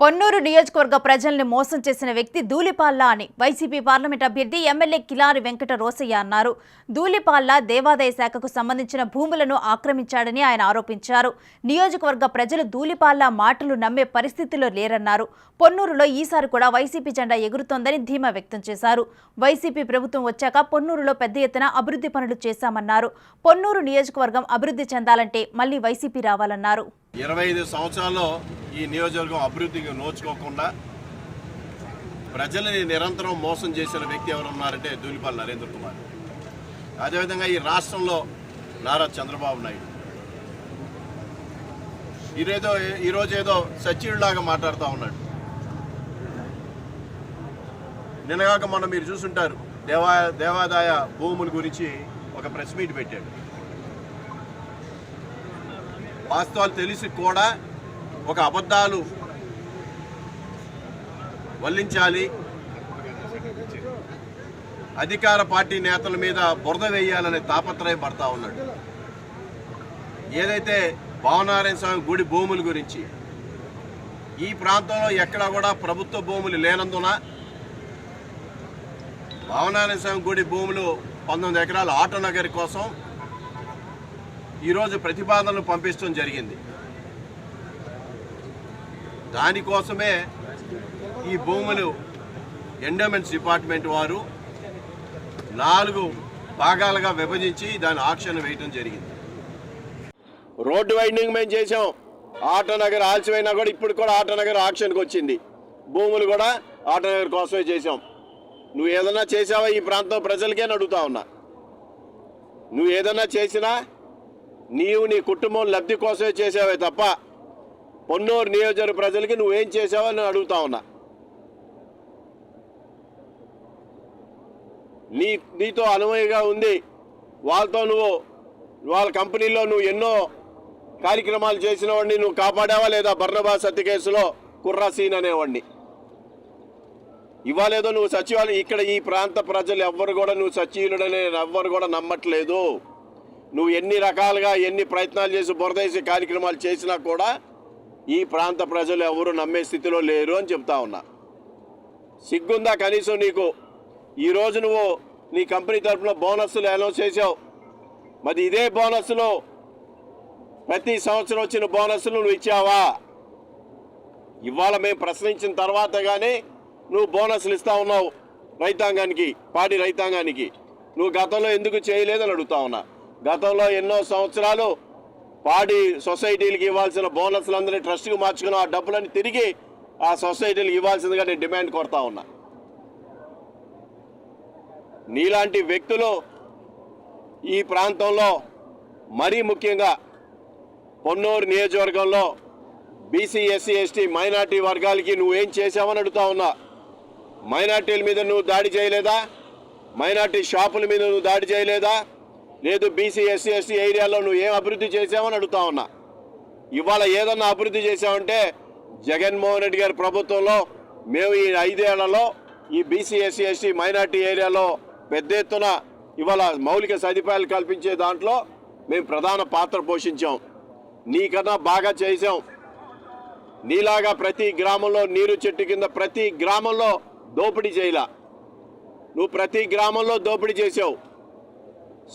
పొన్నూరు నియోజకవర్గ ప్రజల్ని మోసం చేసిన వ్యక్తి ధూళిపాళ్ల అని వైసీపీ పార్లమెంట్ అభ్యర్థి ఎమ్మెల్యే కిలారి వెంకట రోసయ్య అన్నారు. ధూళిపాళ్ల దేవాదాయ శాఖకు సంబంధించిన భూములను ఆక్రమించాడని ఆయన ఆరోపించారు. నియోజకవర్గ ప్రజలు ధూళిపాళ్ల మాటలు నమ్మే పరిస్థితిలో లేరన్నారు. పొన్నూరులో ఈసారి కూడా వైసీపీ జెండా ఎగురుతోందని ధీమా వ్యక్తం చేశారు. వైసీపీ ప్రభుత్వం వచ్చాక పొన్నూరులో పెద్ద ఎత్తున అభివృద్ధి పనులు చేశామన్నారు. పొన్నూరు నియోజకవర్గం అభివృద్ధి చెందాలంటే మళ్లీ వైసీపీ రావాలన్నారు. 25 సంవత్సరాల్లో ఈ నియోజకవర్గం అభివృద్ధికి నోచుకోకుండా ప్రజలని నిరంతరం మోసం చేసిన వ్యక్తి ఎవరు ఉన్నారంటే ధూళిపాళ్ల నరేంద్ర కుమార్. అదేవిధంగా ఈ రాష్ట్రంలో నారా చంద్రబాబు నాయుడు ఈరోజు ఏదో సచివుడిలాగా మాట్లాడుతూ ఉన్నాడు. నిన్నగాక మొన్న మీరు చూసుంటారు, దేవాదాయ భూముల గురించి ఒక ప్రెస్ మీట్ పెట్టాడు. వాస్తవాలు తెలిసి కూడా ఒక అబద్ధాలు వల్లించాలి, అధికార పార్టీ నేతల మీద బురద వేయాలనే తాపత్రయం పడతా ఉన్నాడు. ఏదైతే భావనారాయణ స్వామి గుడి భూముల గురించి ఈ ప్రాంతంలో ఎక్కడా కూడా ప్రభుత్వ భూములు లేనందున భావనారాయణ స్వామి గుడి భూములు 19 ఎకరాల ఆటో నగర్ కోసం ఈరోజు ప్రతిపాదనలు పంపించడం జరిగింది. దానికోసమే ఈ భూములు ఎండోమెంట్స్ డిపార్ట్మెంట్ వారు 4 భాగాలుగా విభజించి దాని ఆక్షన్ వేయడం జరిగింది. రోడ్డు వైండింగ్ మేము చేసాం. ఆటో నగర్ ఆలస్యమైనా కూడా ఇప్పుడు కూడా ఆటో నగర్ ఆక్షన్కి వచ్చింది. భూములు కూడా ఆటో నగర్ కోసమే చేసాం. నువ్వు ఏదన్నా చేసావా ఈ ప్రాంతం ప్రజలకే అడుగుతా ఉన్నా. నువ్వు ఏదన్నా చేసినా నీవు నీ కుటుంబం లబ్ధి కోసమే చేసావే తప్ప పొన్నూరు నియోజకవర్గ ప్రజలకి నువ్వేం చేసావో నేను అడుగుతా ఉన్నా. నీతో అనుమతిగా ఉంది, వాళ్ళతో వాళ్ళ కంపెనీలో నువ్వు ఎన్నో కార్యక్రమాలు చేసిన వాడిని నువ్వు కాపాడావా లేదా? బర్నబాస్ హత్య కేసులో కుర్రాసీన్ అనేవాడిని. ఇవ్వాలేదో నువ్వు సచివాలయం ఇక్కడ ఈ ప్రాంత ప్రజలు ఎవ్వరు కూడా నువ్వు సచివుడనే ఎవ్వరు కూడా నమ్మట్లేదు. నువ్వు ఎన్ని రకాలుగా ఎన్ని ప్రయత్నాలు చేసి బురదేసి కార్యక్రమాలు చేసినా కూడా ఈ ప్రాంత ప్రజలు ఎవరు నమ్మే స్థితిలో లేరు అని చెప్తా ఉన్నా. సిగ్గుందా కనీసం నీకు? ఈరోజు నువ్వు నీ కంపెనీ తరఫున బోనస్లు అనౌన్స్ చేసావు. మరి ఇదే బోనస్లు ప్రతి సంవత్సరం వచ్చిన బోనస్లు నువ్వు ఇచ్చావా? ఇవాళ మేము ప్రశ్నించిన తర్వాత కానీ నువ్వు బోనస్లు ఇస్తా ఉన్నావు రైతాంగానికి, పాడి రైతాంగానికి. నువ్వు గతంలో ఎందుకు చేయలేదని అడుగుతా ఉన్నా. గతంలో ఎన్నో సంవత్సరాలు పాడి సొసైటీలకు ఇవ్వాల్సిన బోనస్లందరినీ ట్రస్ట్కి మార్చుకుని ఆ డబ్బులని తిరిగి ఆ సొసైటీలకు ఇవ్వాల్సిందిగా నేను డిమాండ్ కొడతా ఉన్నా. నీలాంటి వ్యక్తులు ఈ ప్రాంతంలో మరీ ముఖ్యంగా పొన్నూరు నియోజకవర్గంలో బీసీ, ఎస్సీ, ఎస్టీ, మైనార్టీ వర్గాలకి నువ్వేం చేసావని అడుగుతా ఉన్నా. మైనార్టీల మీద నువ్వు దాడి చేయలేదా? మైనార్టీ షాపుల మీద నువ్వు దాడి చేయలేదా? లేదు బీసీ, ఎస్సీ, ఎస్టీ ఏరియాలో నువ్వు ఏం అభివృద్ధి చేసావని అడుగుతా ఉన్నా. ఇవాళ ఏదన్నా అభివృద్ధి చేసావంటే జగన్మోహన్ రెడ్డి గారి ప్రభుత్వంలో మేము ఈ 5 ఏళ్లలో ఈ బీసీ, ఎస్సీ, ఎస్టీ, మైనార్టీ ఏరియాలో పెద్ద ఎత్తున ఇవాళ మౌలిక సదుపాయాలు కల్పించే దాంట్లో మేము ప్రధాన పాత్ర పోషించాం. నీకన్నా బాగా చేసాం. నీలాగా ప్రతి గ్రామంలో నీరు చెట్టు కింద ప్రతి గ్రామంలో దోపిడీ చేయలా. నువ్వు ప్రతి గ్రామంలో దోపిడీ చేసావు.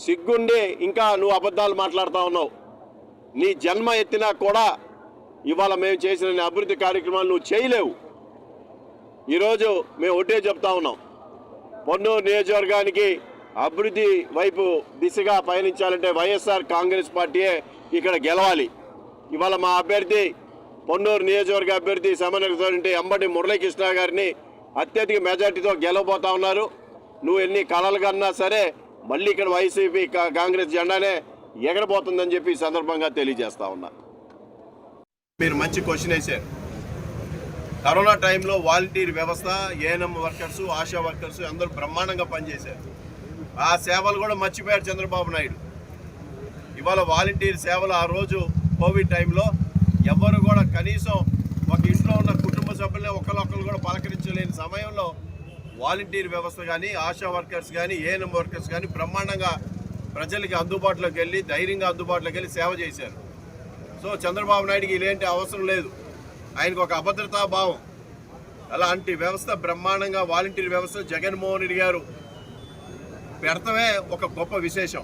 సిగ్గుండి ఇంకా నువ్వు అబద్ధాలు మాట్లాడుతూ ఉన్నావు. నీ జన్మ ఎత్తినా కూడా ఇవాళ మేము చేసిన అభివృద్ధి కార్యక్రమాలు నువ్వు చేయలేవు. ఈరోజు మేము ఒకటే చెప్తా ఉన్నాం, పొన్నూరు నియోజకవర్గానికి అభివృద్ధి వైపు దిశగా పయనించాలంటే వైఎస్ఆర్ కాంగ్రెస్ పార్టీయే ఇక్కడ గెలవాలి. ఇవాళ మా అభ్యర్థి పొన్నూరు నియోజకవర్గ అభ్యర్థి సమన్వయకర్త అంబటి మురళీకృష్ణ గారిని అత్యధిక మెజార్టీతో గెలవబోతా ఉన్నారు. నువ్వు ఎన్ని కళలు కన్నా సరే మళ్ళీ ఇక్కడ వైసీపీ కాంగ్రెస్ జెండానే ఎగరబోతుందని చెప్పి ఈ సందర్భంగా తెలియజేస్తా ఉన్నా. మీరు మంచి క్వశ్చన్ వేశారు. కరోనా టైంలో వాలంటీర్ వ్యవస్థ, ఏఎన్ఎం వర్కర్స్, ఆశా వర్కర్స్ అందరూ బ్రహ్మాండంగా పనిచేశారు. ఆ సేవలు కూడా మర్చిపోయారు చంద్రబాబు నాయుడు. ఇవాళ వాలంటీర్ సేవలు ఆ రోజు కోవిడ్ టైంలో ఎవరు కూడా కనీసం ఒక ఇంట్లో ఉన్న కుటుంబ సభ్యులే ఒకరు కూడా పలకరించలేని సమయంలో వాలంటీర్ వ్యవస్థ కానీ, ఆశా వర్కర్స్ కానీ, ఏఎన్ఎం వర్కర్స్ కానీ బ్రహ్మాండంగా ప్రజలకి అందుబాటులోకి వెళ్ళి ధైర్యంగా అందుబాటులోకి వెళ్ళి సేవ చేశారు. సో చంద్రబాబు నాయుడికి ఇలాంటి అవసరం లేదు. ఆయనకు ఒక అభద్రతా భావం. అలాంటి వ్యవస్థ బ్రహ్మాండంగా వాలంటీర్ వ్యవస్థ జగన్మోహన్ రెడ్డి గారు పెడతమే ఒక గొప్ప విశేషం.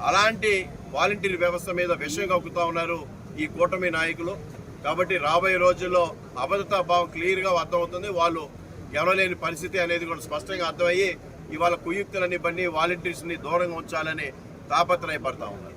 అలాంటి వాలంటీర్ వ్యవస్థ మీద విషయం కక్కుతూ ఉన్నారు ఈ కూటమి నాయకులు. కాబట్టి రాబోయే రోజుల్లో అభద్రతా భావం క్లియర్గా అర్థమవుతుంది. వాళ్ళు గెలవలేని పరిస్థితి అనేది కూడా స్పష్టంగా అర్థమయ్యి ఇవాళ కుయుక్తులని బండి వాలంటీర్స్ని దూరంగా ఉంచాలని తాపత్రయపడతా ఉన్నారు.